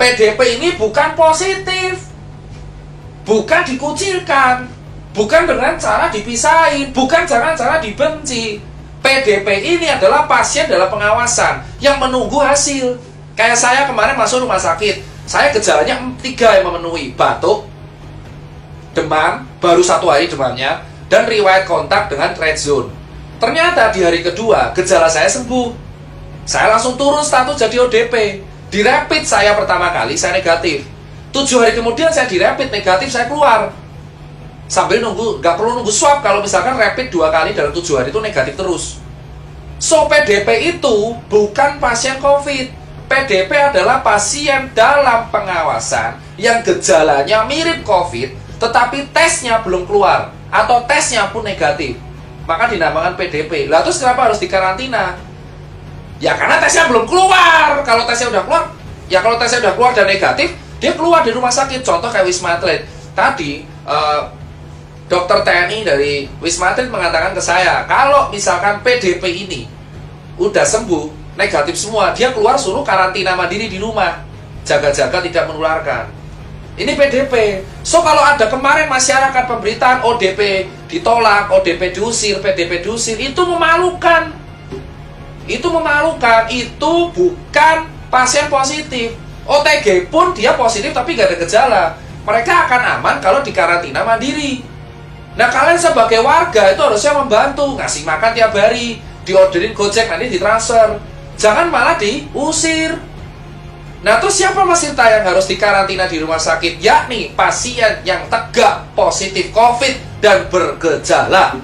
PDP ini bukan positif, bukan dikucilkan, bukan dengan cara dipisahin, bukan dengan cara dibenci. PDP ini adalah pasien dalam pengawasan yang menunggu hasil. Kayak saya kemarin masuk rumah sakit, saya gejalanya 3 yang memenuhi: batuk, demam, baru 1 hari demamnya, dan riwayat kontak dengan red zone. Ternyata di hari kedua gejala saya sembuh. Saya langsung turun status jadi ODP. Di rapid saya pertama kali saya negatif. 7 hari kemudian saya di rapid negatif, saya keluar. Sambil nunggu, gak perlu nunggu swab kalau misalkan rapid 2 kali dalam 7 hari itu negatif terus. So PDP itu bukan pasien COVID. PDP adalah pasien dalam pengawasan yang gejalanya mirip COVID, tetapi tesnya belum keluar atau tesnya pun negatif, maka dinamakan PDP. Lah terus kenapa harus dikarantina? Ya karena tesnya belum keluar. Kalau tesnya udah keluar, ya kalau tesnya udah keluar dan negatif, dia keluar di rumah sakit. Contoh kayak Wisma Atlet. Tadi dokter TNI dari Wisma Atlet mengatakan ke saya, kalau misalkan PDP ini udah sembuh, negatif semua, dia keluar suruh karantina mandiri di rumah, jaga-jaga tidak menularkan. Ini PDP. So kalau ada kemarin masyarakat pemberitaan ODP ditolak, ODP diusir, PDP diusir, itu memalukan. Itu memalukan. Itu bukan pasien positif. OTG pun dia positif tapi gak ada gejala. Mereka akan aman kalau dikarantina mandiri. Nah kalian sebagai warga itu harusnya membantu, ngasih makan tiap hari, diorderin Gojek, nanti ditransfer. Jangan malah diusir. Nah terus siapa Mas Tirta yang harus dikarantina di rumah sakit? Yakni pasien yang tegak positif COVID dan bergejala.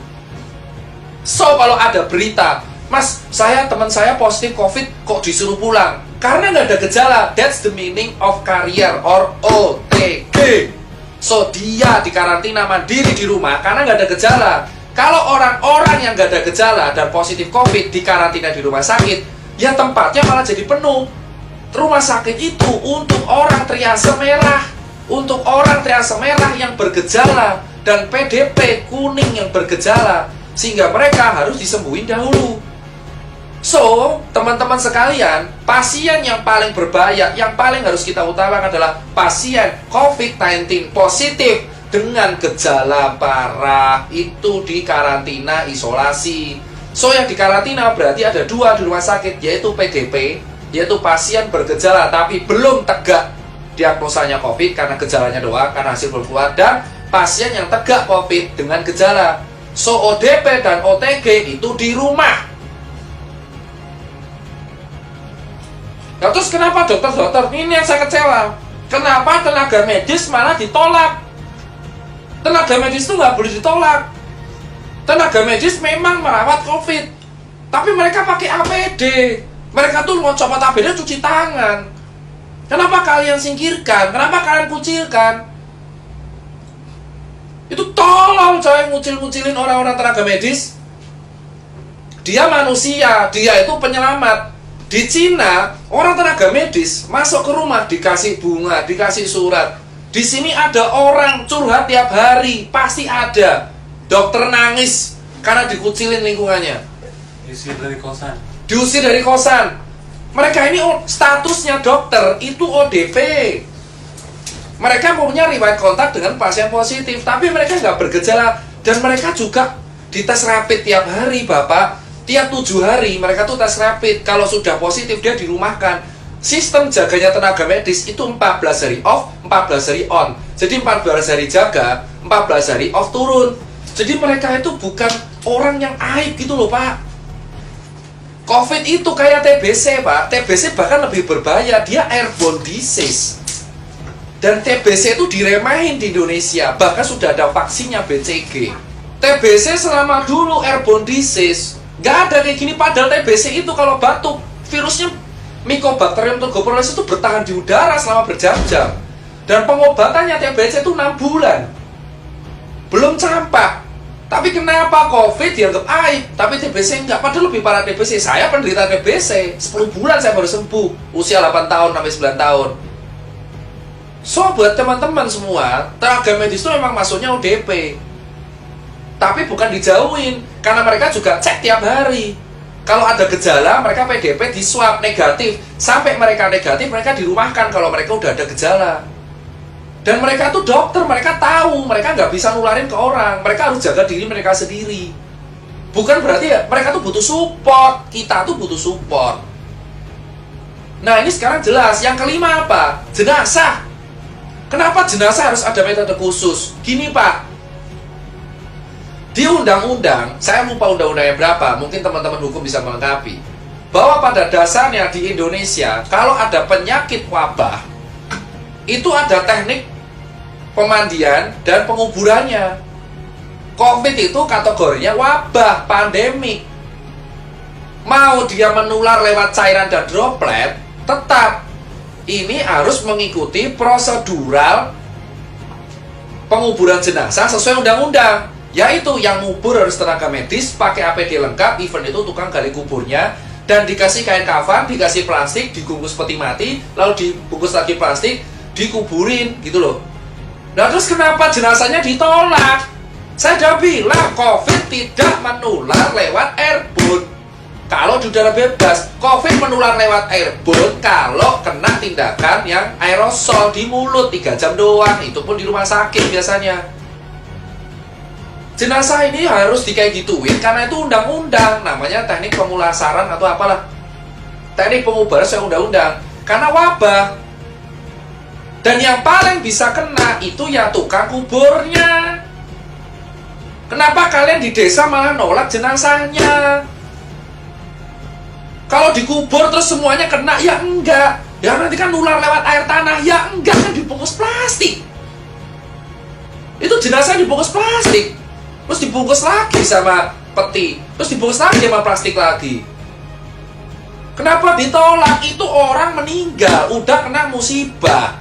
So kalau ada berita, Mas, teman saya positif COVID kok disuruh pulang? Karena nggak ada gejala. That's the meaning of carrier or OTG. So dia dikarantina mandiri di rumah karena nggak ada gejala. Kalau orang-orang yang nggak ada gejala dan positif COVID dikarantina di rumah sakit, ya tempatnya malah jadi penuh. Rumah sakit itu untuk orang triase merah, untuk orang triase merah yang bergejala dan PDP kuning yang bergejala, sehingga mereka harus disembuhin dahulu. So, teman-teman sekalian, pasien yang paling berbahaya, yang paling harus kita utamakan adalah pasien COVID-19 positif dengan gejala parah. Itu di karantina isolasi. So, yang di karantina berarti ada 2 di rumah sakit, yaitu PDP, yaitu pasien bergejala tapi belum tegak diagnosanya COVID karena gejalanya doang, karena hasil belum keluar, dan pasien yang tegak COVID dengan gejala. So, ODP dan OTG itu di rumah. Nah terus kenapa dokter-dokter, ini yang saya kecewa, kenapa tenaga medis malah ditolak? Tenaga medis itu nggak boleh ditolak. Tenaga medis memang merawat COVID, tapi mereka pakai APD. Mereka tuh mau copot APD cuci tangan. Kenapa kalian singkirkan? Kenapa kalian kucilkan? Itu tolong coy, ngucil-ngucilin orang-orang tenaga medis. Dia manusia, dia itu penyelamat. Di Cina, orang tenaga medis masuk ke rumah dikasih bunga, dikasih surat. Di sini ada orang curhat tiap hari, pasti ada. Dokter nangis karena dikucilin lingkungannya. Diusir dari kosan. Diusir dari kosan. Mereka ini statusnya dokter, itu ODP. Mereka punya riwayat kontak dengan pasien positif, tapi mereka nggak bergejala. Dan mereka juga dites rapid tiap hari, Bapak. Tiap 7 hari mereka tuh tes rapid. Kalau sudah positif dia dirumahkan. Sistem jaganya tenaga medis itu 14 hari off, 14 hari on. Jadi 14 hari jaga, 14 hari off turun. Jadi mereka itu bukan orang yang aib gitu loh Pak. COVID itu kayak TBC Pak. TBC bahkan lebih berbahaya, dia airborne disease. Dan TBC itu diremahin di Indonesia. Bahkan sudah ada vaksinnya BCG. TBC selama dulu airborne disease, gak ada kayak gini. Padahal TBC itu kalau batuk, virusnya Mycobacterium tuberculosis itu bertahan di udara selama berjam-jam. Dan pengobatannya TBC itu 6 bulan. Belum campak. Tapi kenapa COVID dianggap aib, tapi TBC enggak? Padahal lebih parah TBC. Saya penderita TBC, 10 bulan saya baru sembuh. Usia 8 tahun sampai 9 tahun. So, buat teman-teman semua, tenaga medis itu memang masuknya ODP. Tapi bukan dijauhin, karena mereka juga cek tiap hari. Kalau ada gejala, mereka PDP di swab negatif. Sampai mereka negatif, mereka dirumahkan kalau mereka udah ada gejala. Dan mereka tuh dokter, mereka tahu, mereka nggak bisa nularin ke orang. Mereka harus jaga diri mereka sendiri. Bukan berarti ya, mereka tuh butuh support. Kita tuh butuh support. Nah, ini sekarang jelas. Yang kelima apa? Jenazah. Kenapa jenazah harus ada metode khusus? Gini, Pak. Di undang-undang, saya lupa undang-undangnya berapa, mungkin teman-teman hukum bisa melengkapi, bahwa pada dasarnya di Indonesia, kalau ada penyakit wabah, itu ada teknik pemandian dan penguburannya. COVID itu kategorinya wabah, pandemik. Mau dia menular lewat cairan dan droplet, tetap ini harus mengikuti prosedural penguburan jenazah sesuai undang-undang. Yaitu yang ngubur harus tenaga medis, pakai APD lengkap, even itu tukang gali kuburnya, dan dikasih kain kafan, dikasih plastik, dibungkus peti mati, lalu dibungkus lagi plastik, dikuburin, gitu loh. Nah terus kenapa jenazahnya ditolak? Saya udah bilang, COVID tidak menular lewat airborne. Kalau di udara bebas, COVID menular lewat airborne kalau kena tindakan yang aerosol di mulut 3 jam doang, itu pun di rumah sakit biasanya. Jenazah ini harus kayak gituin karena itu undang-undang, namanya teknik pemulasaran atau apalah, teknik pengubaran sesuai undang-undang, karena wabah. Dan yang paling bisa kena itu ya tukang kuburnya. Kenapa kalian di desa malah nolak jenazahnya? Kalau dikubur terus semuanya kena, ya enggak. Ya nanti kan nular lewat air tanah, ya enggak, kan dibungkus plastik. Itu jenazah dibungkus plastik, terus dibungkus lagi sama peti, terus dibungkus lagi sama plastik lagi. Kenapa ditolak? Itu orang meninggal, udah kena musibah,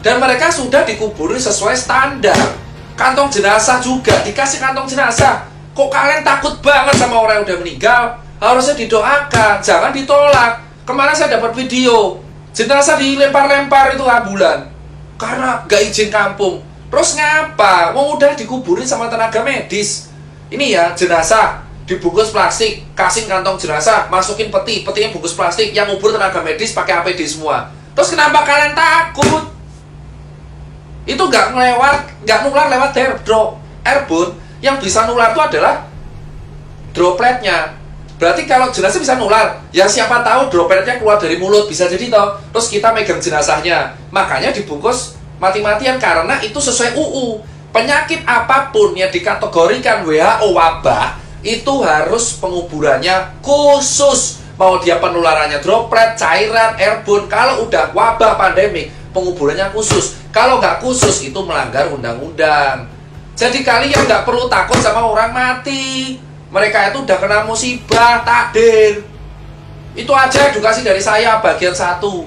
dan mereka sudah dikuburi sesuai standar. Kantong jenazah juga dikasih kantong jenazah. Kok kalian takut banget sama orang yang udah meninggal? Harusnya didoakan, jangan ditolak. Kemarin saya dapat video jenazah dilempar-lempar itu ambulan karena gak izin kampung. Terus ngapa? Wong udah dikuburin sama tenaga medis. Ini ya jenazah dibungkus plastik, kasih kantong jenazah, masukin peti, petinya bungkus plastik, yang ngubur tenaga medis pakai APD semua. Terus kenapa kalian takut? Itu nggak nular lewat airborne. Yang bisa nular itu adalah dropletnya. Berarti kalau jenazah bisa nular, ya siapa tahu dropletnya keluar dari mulut, bisa jadi toh. Terus kita megang jenazahnya, makanya dibungkus mati-matian karena itu sesuai UU. Penyakit apapun yang dikategorikan WHO wabah, itu harus penguburannya khusus. Mau dia penularannya droplet, cairan, airborne, kalau udah wabah pandemik, penguburannya khusus. Kalau nggak khusus, itu melanggar undang-undang. Jadi kalian nggak perlu takut sama orang mati. Mereka itu udah kena musibah, takdir. Itu aja edukasi dari saya bagian 1.